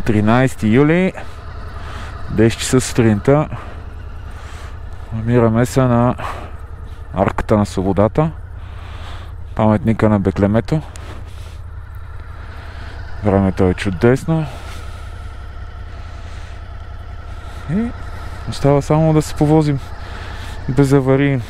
13 юли, 10 часа сутринта. Намираме се на Арката на свободата, паметника на Беклемето. Времето е чудесно и остава само да се повозим без аварии.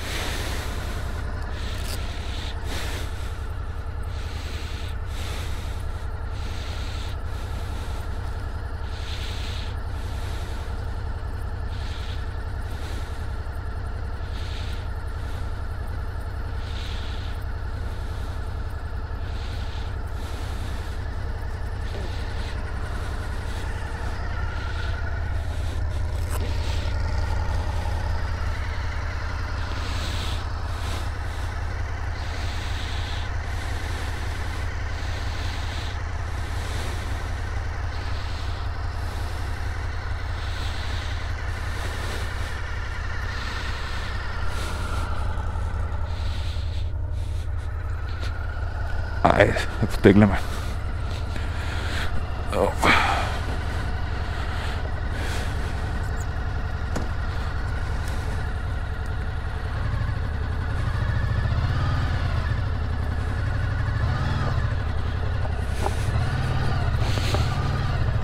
Айде, да потегляме.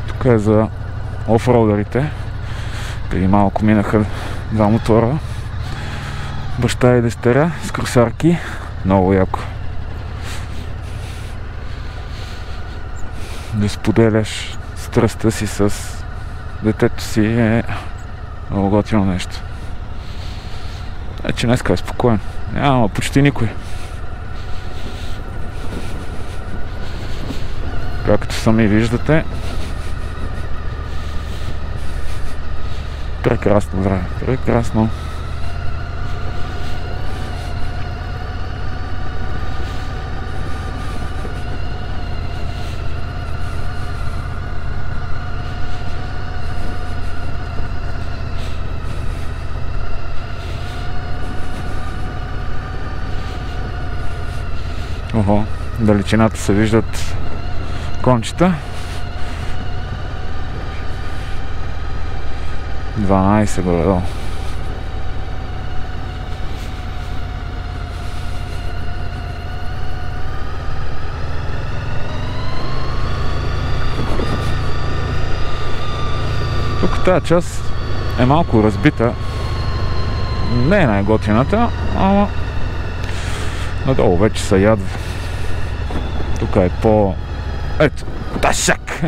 Тук е за офроудерите. Преди малко минаха два мотора. Баща и дъщеря с кросарки. Много яко. Да споделяш страстта си с детето си е много готино нещо. Значи днеска е спокоен. Няма почти никой. Както сами виждате, прекрасно време. Прекрасно. Охо, далечината се виждат кончета. 12 горе-долу. Тук тази част е малко разбита. Не е най-готината, ама надолу вече се ядва. Тук е по... Ето! Ташак!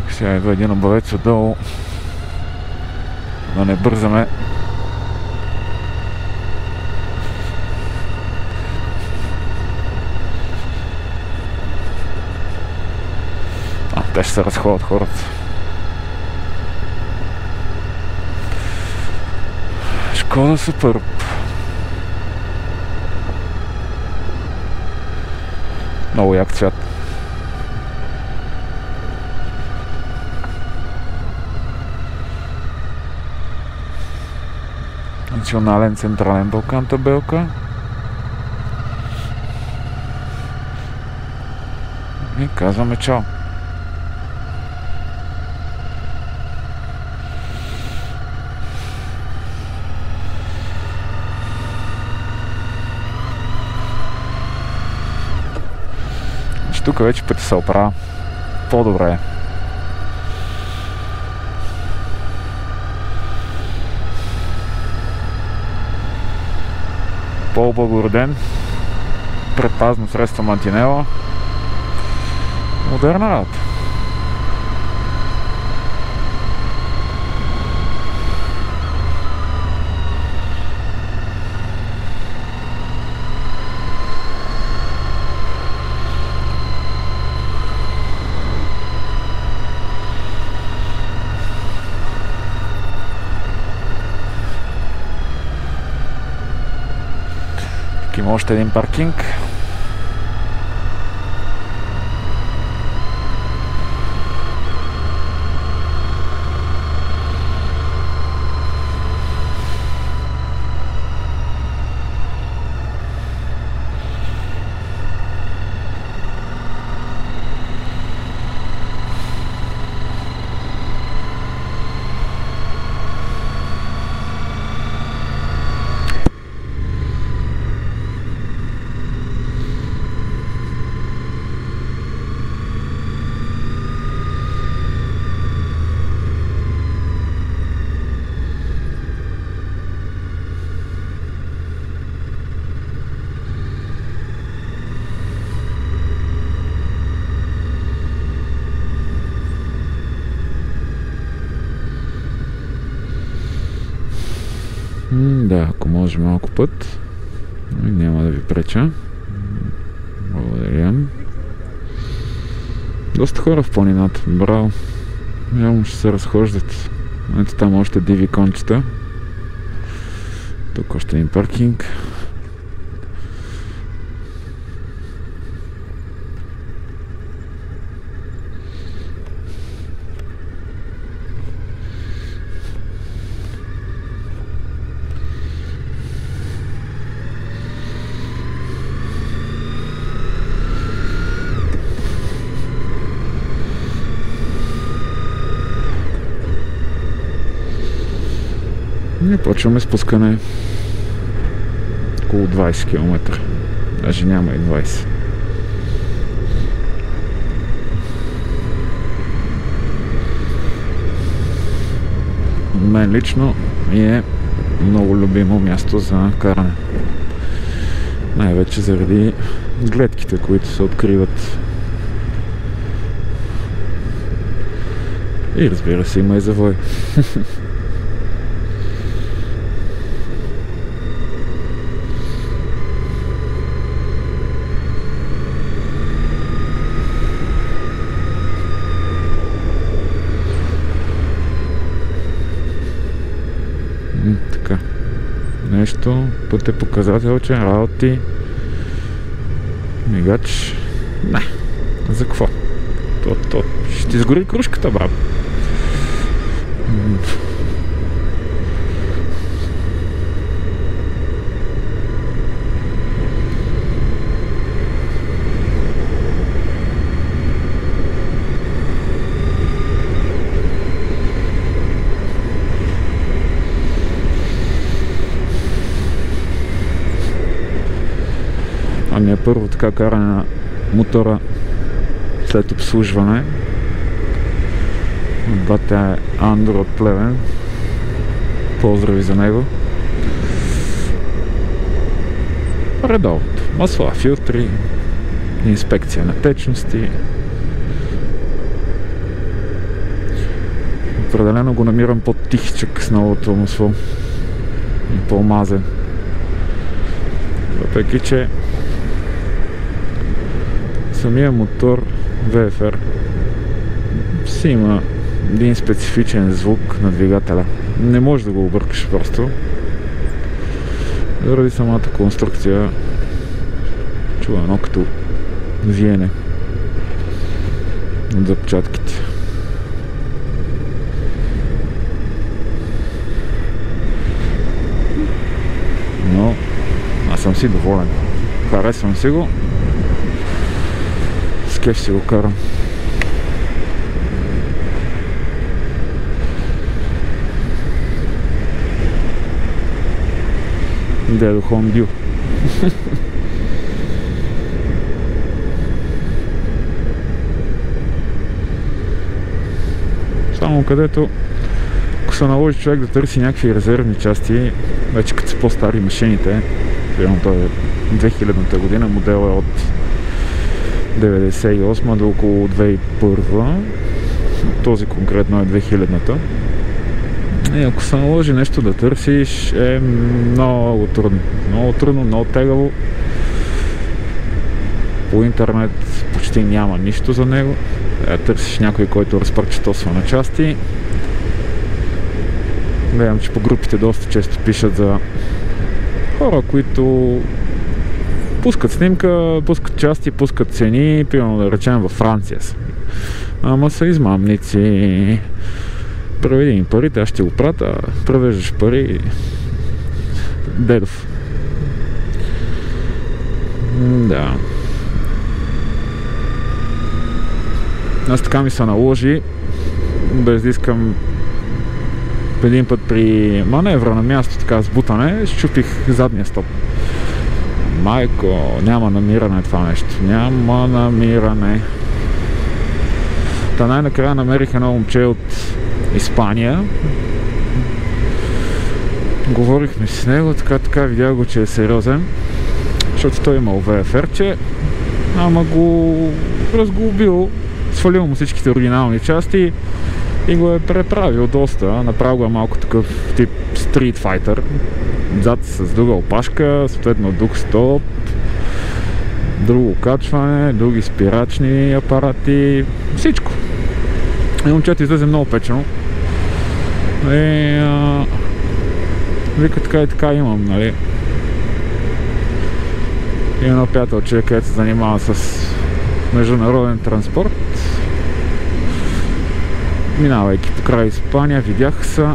Сега идва един обавец отдолу. Да не бързаме. Те ще се разходят хората. Шкода Суперб. Много як цвят. Национален централен Балкан табелка. И казваме чао. Тук вече пътя се оправя по-добре. По-облагороден. Предпазно средство мантинела. Модерна работа. Има още един паркинг. Да, ако може малко път. Няма да ви преча. Благодаря. Доста хора в планината. Браво. Явно ще се разхождат. Ето там още диви кончета. Тук още един паркинг. И почваме спускане около 20 км. Даже няма и 20. Мен лично е много любимо място за каране. Най-вече заради гледките, които се откриват. И разбира се, има и завой. Така. Нещо, път е показателче, работи, мигач. Не, за какво? То ще изгори кружката, брат. Ами е първо така каране на мотора след обслужване. Бата е Андро от Плевен. Поздрави за него. Редовното. Масла, филтри, инспекция на течности. Определено го намирам по-тихичък с новото масло. И по-мазен. Въпреки че самия мотор VFR си има един специфичен звук на двигателя. Не можеш да го объркаш просто. Заради самата конструкция чува едно като виене от запечатките. Но аз съм си доволен. Харесвам си го. С кеф си го карам. Дедо Хондю. Само където, ако се наложи човек да търси някакви резервни части, вече като са по-стари машините, примерно той е 2000-та година, модел е от 98 до около 2001, този конкретно е 2000-та. И ако се наложи нещо да търсиш, е много трудно. Много трудно, много тегаво. По интернет почти няма нищо за него. Търсиш някой, който разпарчетосва на части. Гледам, че по групите доста често пишат за хора, които пускат снимка, пускат части, пускат цени, примерно да речем във Франция са. Ама са измамници. Преведи ми парите, аз ще го пратя, превеждаш пари. Дедов. Да. Аз така ми се наложи, без да искам един път при маневра на място, така с бутане, счупих задния стоп. Майко, няма намиране това нещо. Няма намиране. Та най-накрая намерих едно момче от Испания. Говорихме с него, така видях го, че е сериозен, защото той имал VFR-че, ама го разглобил, свалил му всичките оригинални части И го е преправил доста, направил го е малко такъв тип Street Fighter, зад с друга опашка, съответно друг стоп, друго качване, други спирачни апарати, всичко. И момчето излезе много печено. Вика така и така имам, нали. И едно приятелче, където се занимава с международен транспорт. Минавайки по край Испания, видях се,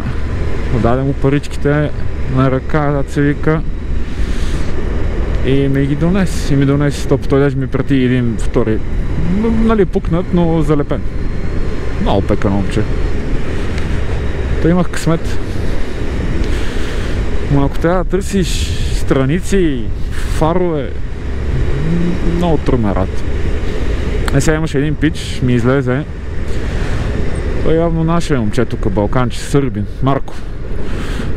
даде му паричките на ръка, да се вика. И ми ги донесе. И ми донесе стоп. Той даже ми прати един втори. Нали, пукнат, но залепен. Много пекано момче. Той имах късмет. Но ако трябва да търсиш страници, фарове, много трудно рад. Сега имаше един пич, ми излезе. Той явно наше момче тук, балканче, сърбин,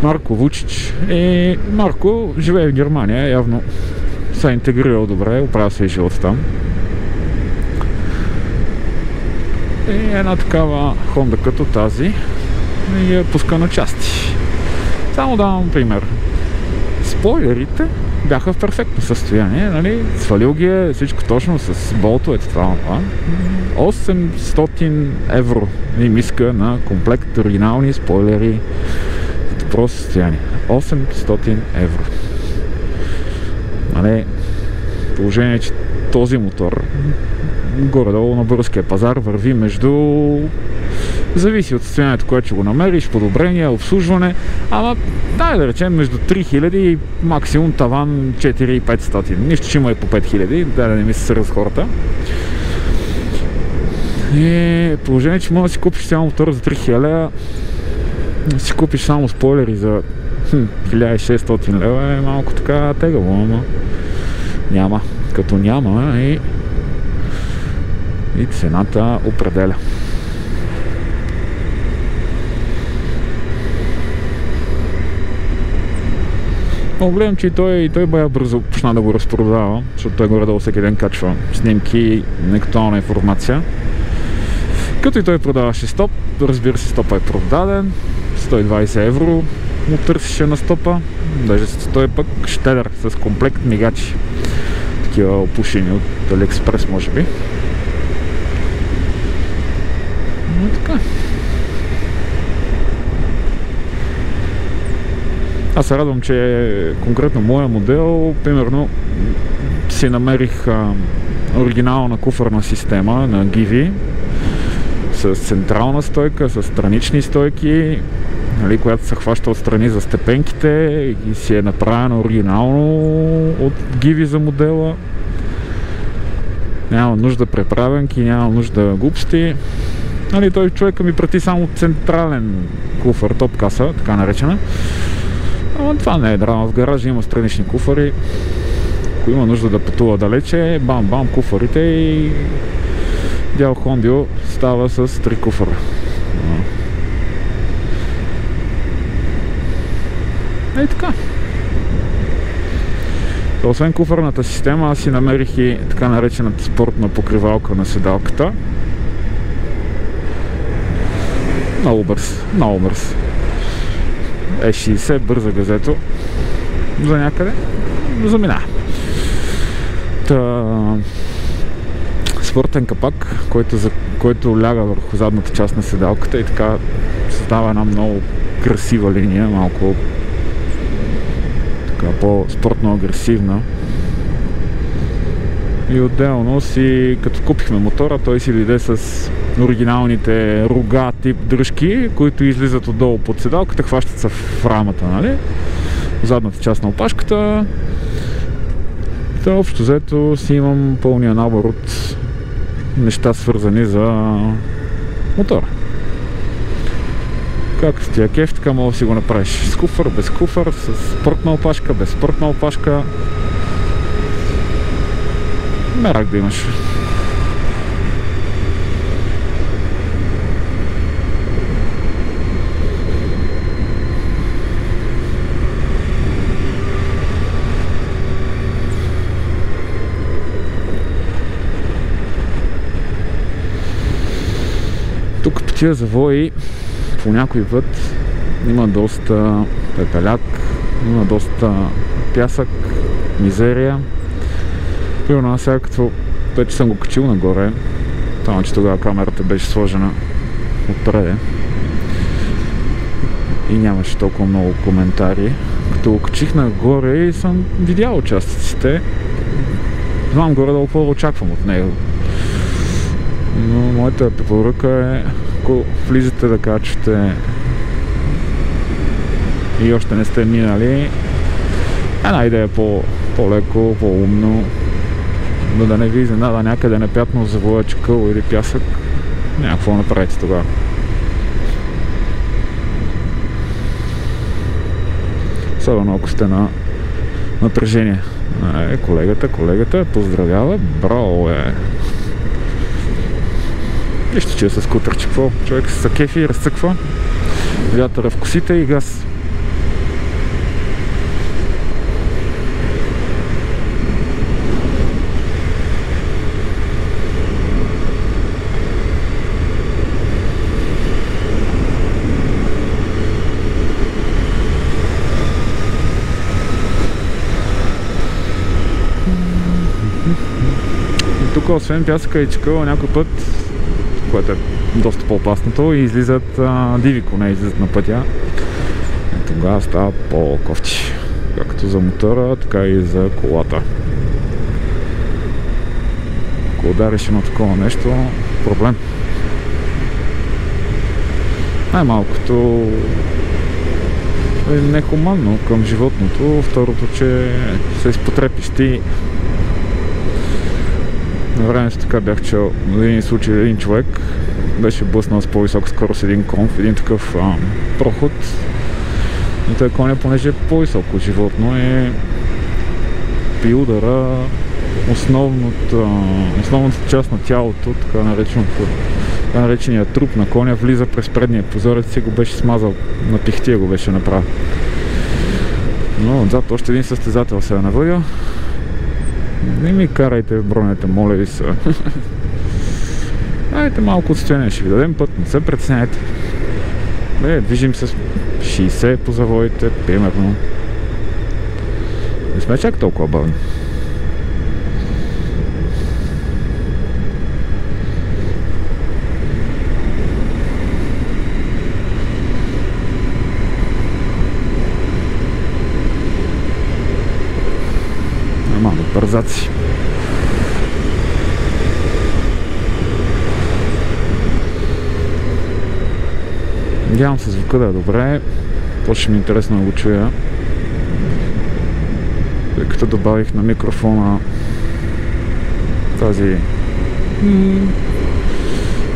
Марко Вучич. И Марко живее в Германия, явно се е интегрирал добре, оправя се и живот там. И една такава Honda като тази и я пуска на части. Само давам пример. Спойлерите бяха в перфектно състояние, нали? Свалил ги е всичко точно с болтовете, това. 800 евро им иска на комплект оригинални спойлери в добро състояние. 800 евро. Нали? Положение, че този мотор горе-долу на българския пазар върви между... Зависи от състоянието, което ще го намериш, подобрение, обслужване, ама да речем между 3000 и максимум таван 4500. Нищо, че има и по 5000, да не ми се сърдят хората. И положение, че може да си купиш цял мотор за 3000, да си купиш само спойлери за 1600 лева е малко така тегаво, ама няма. Като няма и цената определя. Но гледам, че и той бая бързо почна да го разпродава, защото той горе-долу всеки ден качва снимки и неактуална информация. Като и той продаваше стоп, разбира се, стопа е продаден, 120 евро му търсише на стопа, даже той пък щедър с комплект мигачи, такива опушени от Алиекспрес, може би. Но така. Аз се радвам, че конкретно моя модел, примерно, си намерих оригинална куфърна система на Givi с централна стойка, с странични стойки, нали, която се хваща отстрани за степенките и си е направена оригинално от Givi за модела. Няма нужда преправенки, няма нужда глупости. Нали, той човека ми прати само централен куфър, топ каса, така наречена. Но това не е драма. В гаража има странични куфари. Ако има нужда да пътува далече, бам-бам куфарите и дял Хондио става с 3 куфара. И така. Освен куфарната система, аз си намерих и така наречената спортна покривалка на седалката. Много бърз. Е60, бърза газето за някъде, замина. Спортен капак, който ляга върху задната част на седалката и така създава една много красива линия, малко така по-спортно агресивна. И отделно си, като купихме мотора, той си дойде с оригиналните рога тип дръжки, които излизат отдолу под седалката, хващат се в рамата, нали? В задната част на опашката. Та общо взето си имам пълния набор от неща, свързани за мотора. Как с тия кеф, така мога да си го направиш с куфър, без куфър, с спортна опашка, без спортна опашка. Мерак да имаш. Тук по тия завои по някой път има доста пепеляк, има доста пясък, мизерия. Примерно аз сега като вече съм го качил нагоре, само че тогава камерата беше сложена отпреде и нямаше толкова много коментари. Като го качих нагоре и съм видял участъците, знам горе-долу какво очаквам от него. Но моята препоръка е, ако влизате да качвате и още не сте минали, една идея по-леко, по-умно, но да не ви изненада някъде неприятно завоя чакъл или пясък, някакво направите тогава. Особено ако сте на напрежение. Колегата поздравява, браво е! Нищо, че е с скутърче, какво? Човек се кефи и разцъква, вятъра в косите и газ. Тук освен пясъка и чакъла някой път, което е доста по-опасното, и излизат диви коне, излизат на пътя. И тогава става по-кофти. Както за мотора, така и за колата. Ако удариш едно такова нещо, проблем. Най-малкото е нехуманно към животното, второто, че се изпотрепиш ти. На времето така бях чел в един случай, един човек беше блъснал с по-висока скорост един кон в един такъв проход. И той коня, понеже е по-високо животно, е при удара основната част на тялото, така наречения труп на коня, влиза през предния прозорец и го беше смазал, на пихтия го беше направил. Но отзад още един състезател се е навъдил. Не ми карайте в бронята, моля ви се. Дайте малко отстояние, ще ви дадем път, не се притесняйте. Движим се с 60 по завоите, примерно. Не сме чак толкова бавни. Нормално, бързаци. Надявам се звука да е добре. Почва ми интересно да го чуя. Тъй като добавих на микрофона тази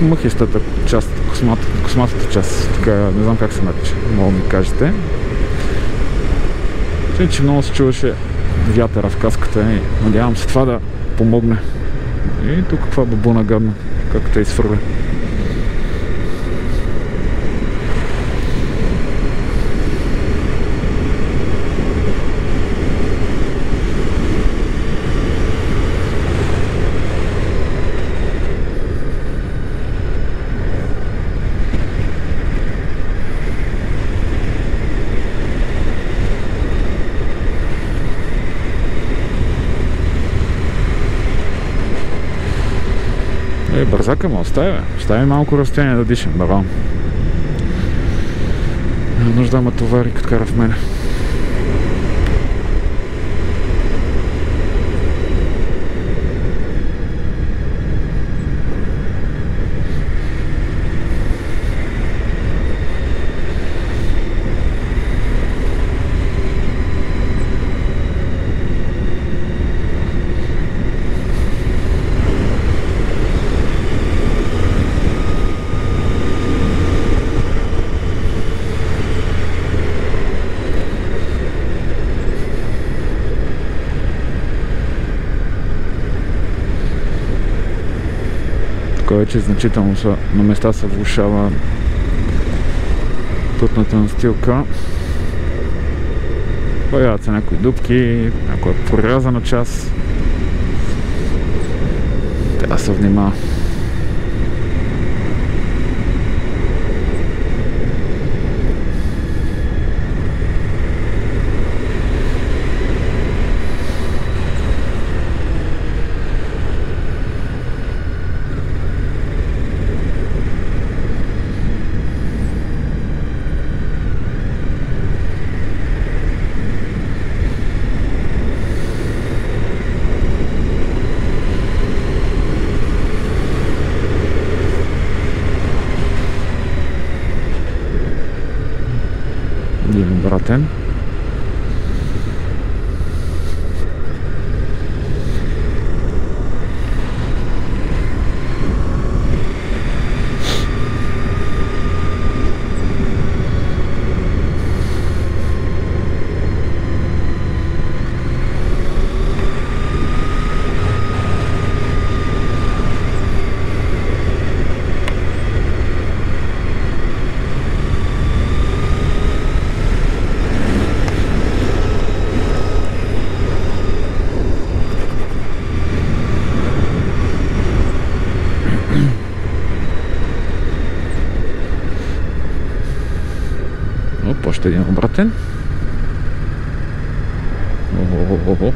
мъхистата част, косматата част. Така, не знам как се нарича. Мога да ми кажете. Че много се чуваше вятъра в каската и надявам се това да помогне. И тук каква бабуна гадна, как те изфърля. Бързака ме остави малко разстояние да дишам, браво. Нужда да ме товари, като кара в мене. Вече значително на места се влошава пътната настилка. Появяват се някои дупки, някоя прорязана част. Трябва да се внимава. ден. Ого.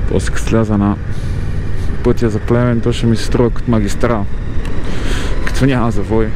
После като сляза на пътя за Плевен, то ще ми се струва като магистрал, като няма завой.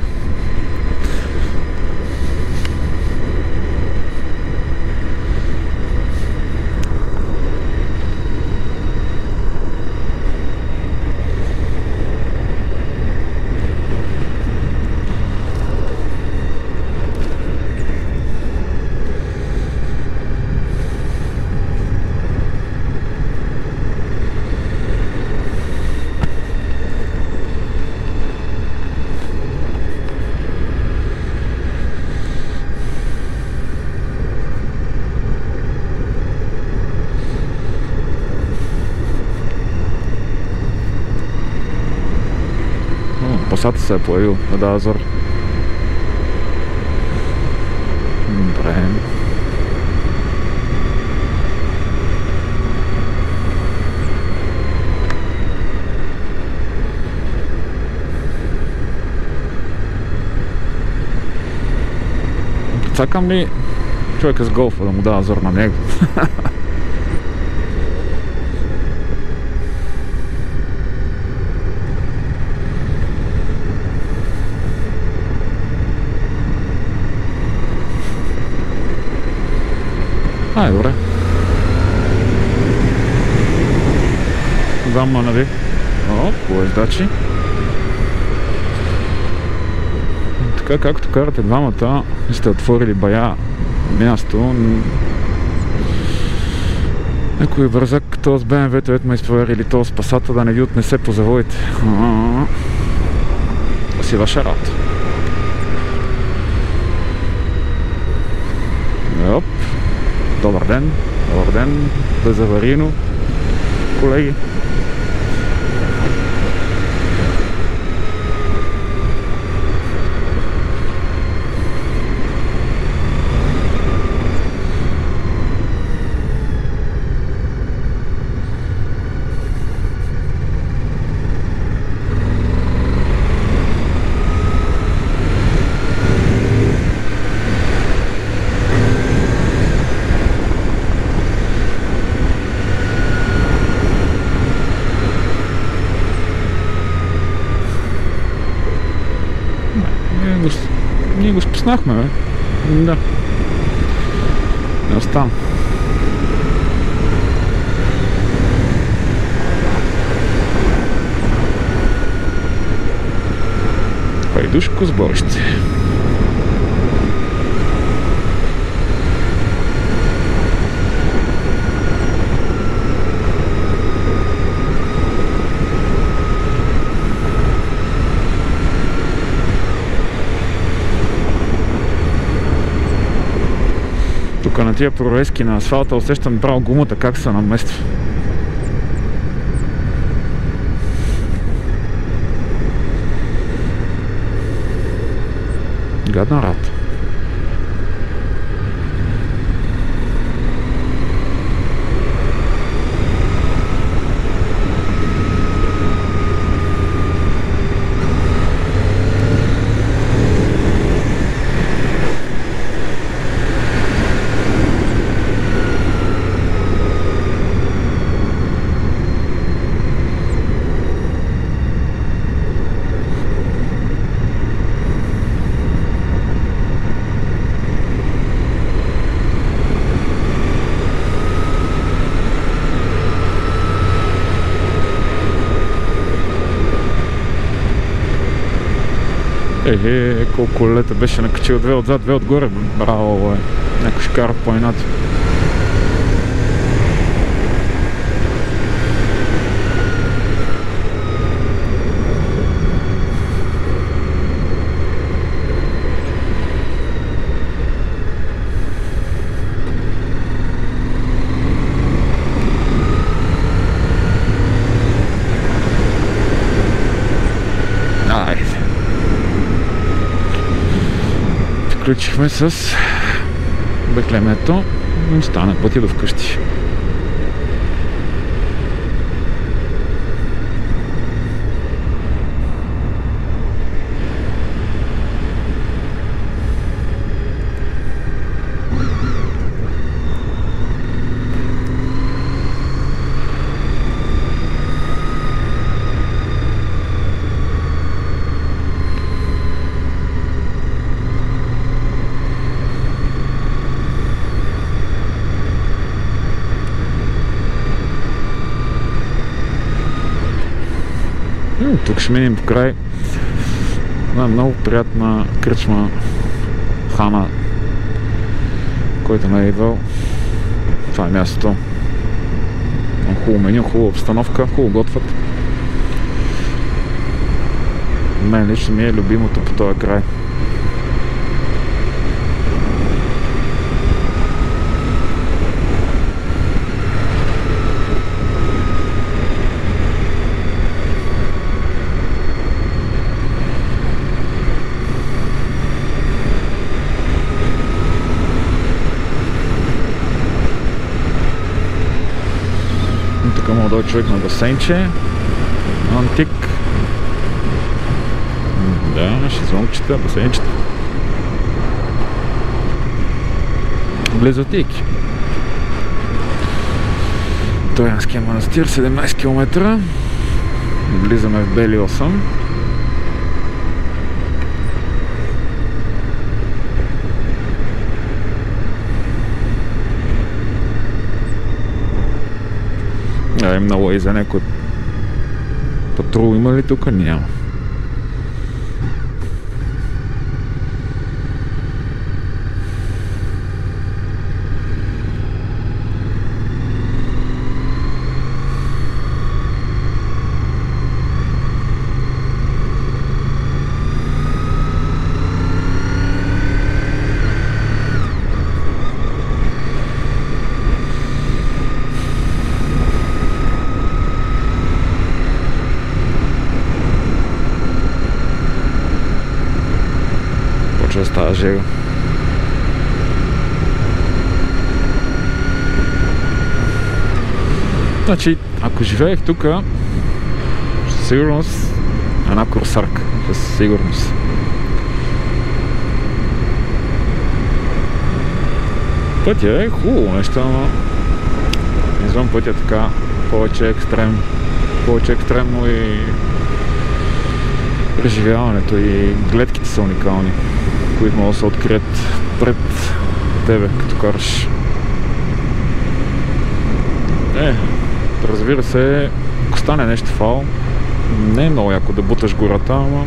Посадът се е появил на Азор. Добре. Цакам ли човека с голфа да му дава Азор на него? Добре. Двама, нали? Поездачи. Така както карате двамата, сте отворили бая място. Някой бързак, то с БМВ-то ме изпровери или то с Пасата да не ви отнесе по завоите. Да си ваша работа. Оп. Добър ден, безаварийно, колеги. Ние го спуснахме, бе. Да. Не остана. Хайдушко сборище. Тук на тия прорезки на асфалта усещам право гумата как се намества. Гадна работа. Колко лета беше накачил, две отзад, две отгоре. Браво, бе. Някой ще кара по инат. Включихме с беклемето. Стана пътя до вкъщи. Тук ще минем по край на много приятна кръчма Хана, който не е идвал. Това е мястото. Хубаво меню, хубава обстановка, хубаво готвят. Мен лично ми е любимото по този край. Тук мога да дойде човек на басейнче. Антик. Да, шезлонгчета, басейнчета. Близо Тики. Троянския манастир, 17 км. Влизаме в Бели 8. Много и за някой патрул има ли тук? Няма. Става жега. Значи, ако живеех тук, със сигурност една курсарка. Със сигурност. Пътя е хубаво нещо, но извън пътя така повече екстремно и преживяването и гледките са уникални, които могат да се открият пред тебе, като караш. Разбира се, ако стане нещо фал, не е много яко да буташ гората, ама